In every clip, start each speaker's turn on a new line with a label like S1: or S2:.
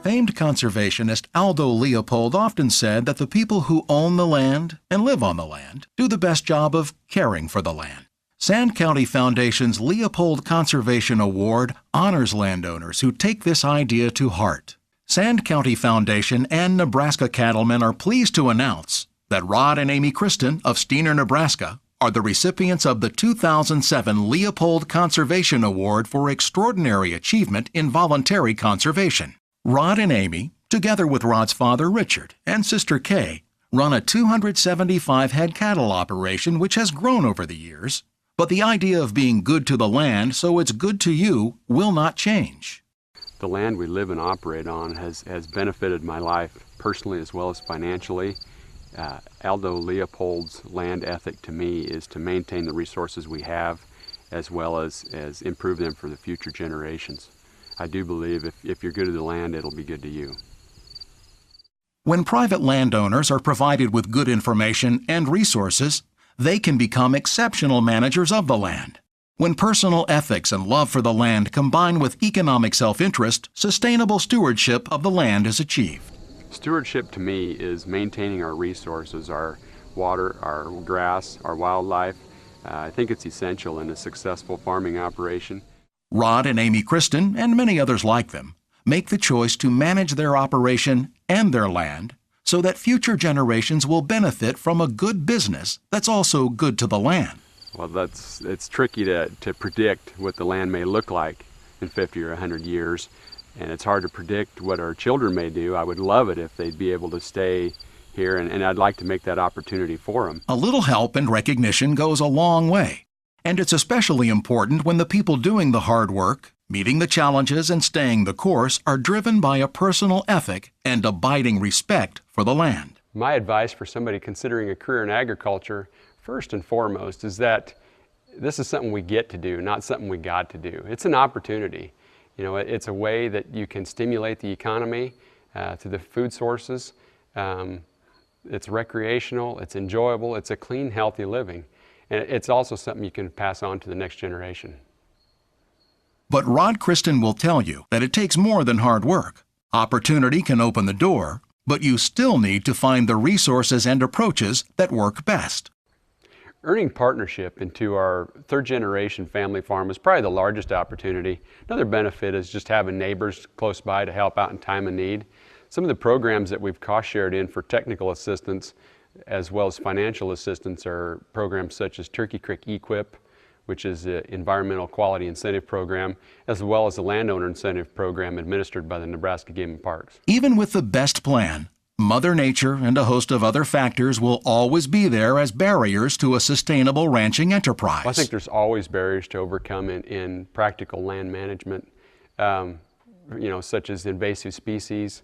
S1: Famed conservationist Aldo Leopold often said that the people who own the land and live on the land do the best job of caring for the land. Sand County Foundation's Leopold Conservation Award honors landowners who take this idea to heart. Sand County Foundation and Nebraska cattlemen are pleased to announce that Rod and Amy Christen of Steinauer, Nebraska, are the recipients of the 2007 Leopold Conservation Award for Extraordinary Achievement in Voluntary Conservation. Rod and Amy, together with Rod's father Richard and sister Kay, run a 275-head cattle operation which has grown over the years, but the idea of being good to the land so it's good to you will not change.
S2: The land we live and operate on has benefited my life personally as well as financially. Aldo Leopold's land ethic to me is to maintain the resources we have as well as improve them for the future generations. I do believe if you're good to the land, it'll be good to you.
S1: When private landowners are provided with good information and resources, they can become exceptional managers of the land. When personal ethics and love for the land combine with economic self-interest, sustainable stewardship of the land is achieved.
S2: Stewardship to me is maintaining our resources, our water, our grass, our wildlife. I think it's essential in a successful farming operation.
S1: Rod and Amy Christen, and many others like them, make the choice to manage their operation and their land so that future generations will benefit from a good business that's also good to the land.
S2: Well, it's tricky to predict what the land may look like in 50 or 100 years. And it's hard to predict what our children may do. I would love it if they'd be able to stay here, and I'd like to make that opportunity for them.
S1: A little help and recognition goes a long way. And it's especially important when the people doing the hard work, meeting the challenges and staying the course are driven by a personal ethic and abiding respect for the land.
S2: My advice for somebody considering a career in agriculture, first and foremost, is that this is something we get to do, not something we got to do. It's an opportunity. You know, it's a way that you can stimulate the economy to the food sources. It's recreational, it's enjoyable, it's a clean, healthy living. And it's also something you can pass on to the next generation.
S1: But Rod Christen will tell you that it takes more than hard work. Opportunity can open the door, but you still need to find the resources and approaches that work best.
S2: Earning partnership into our third-generation family farm is probably the largest opportunity. Another benefit is just having neighbors close by to help out in time of need. Some of the programs that we've cost-shared in for technical assistance as well as financial assistance are programs such as Turkey Creek EQIP, which is an environmental quality incentive program, as well as the landowner incentive program administered by the Nebraska Game and Parks.
S1: Even with the best plan, Mother Nature and a host of other factors will always be there as barriers to a sustainable ranching enterprise.
S2: Well, I think there's always barriers to overcome in practical land management, such as invasive species,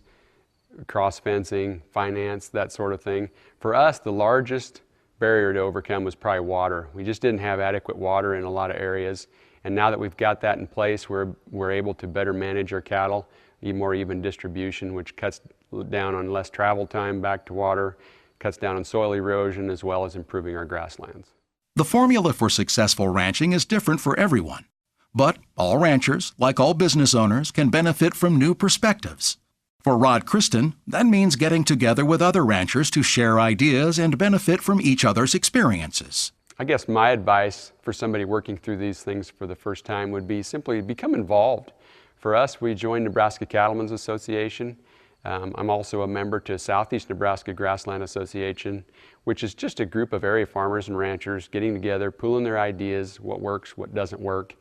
S2: cross-fencing, finance, that sort of thing. For us, the largest barrier to overcome was probably water. We just didn't have adequate water in a lot of areas, and now that we've got that in place, we're able to better manage our cattle, more even distribution, which cuts down on less travel time back to water, cuts down on soil erosion, as well as improving our grasslands.
S1: The formula for successful ranching is different for everyone, but all ranchers, like all business owners, can benefit from new perspectives. For Rod Christen, that means getting together with other ranchers to share ideas and benefit from each other's experiences.
S2: I guess my advice for somebody working through these things for the first time would be simply become involved. For us, we joined Nebraska Cattlemen's Association. I'm also a member to Southeast Nebraska Grassland Association, which is just a group of area farmers and ranchers getting together, pooling their ideas, what works, what doesn't work,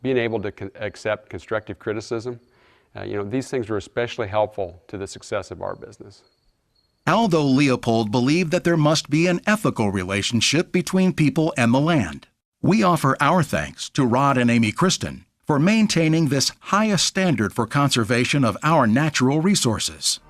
S2: being able to accept constructive criticism. These things are especially helpful to the success of our business.
S1: Aldo Leopold believed that there must be an ethical relationship between people and the land. We offer our thanks to Rod and Amy Christen for maintaining this highest standard for conservation of our natural resources.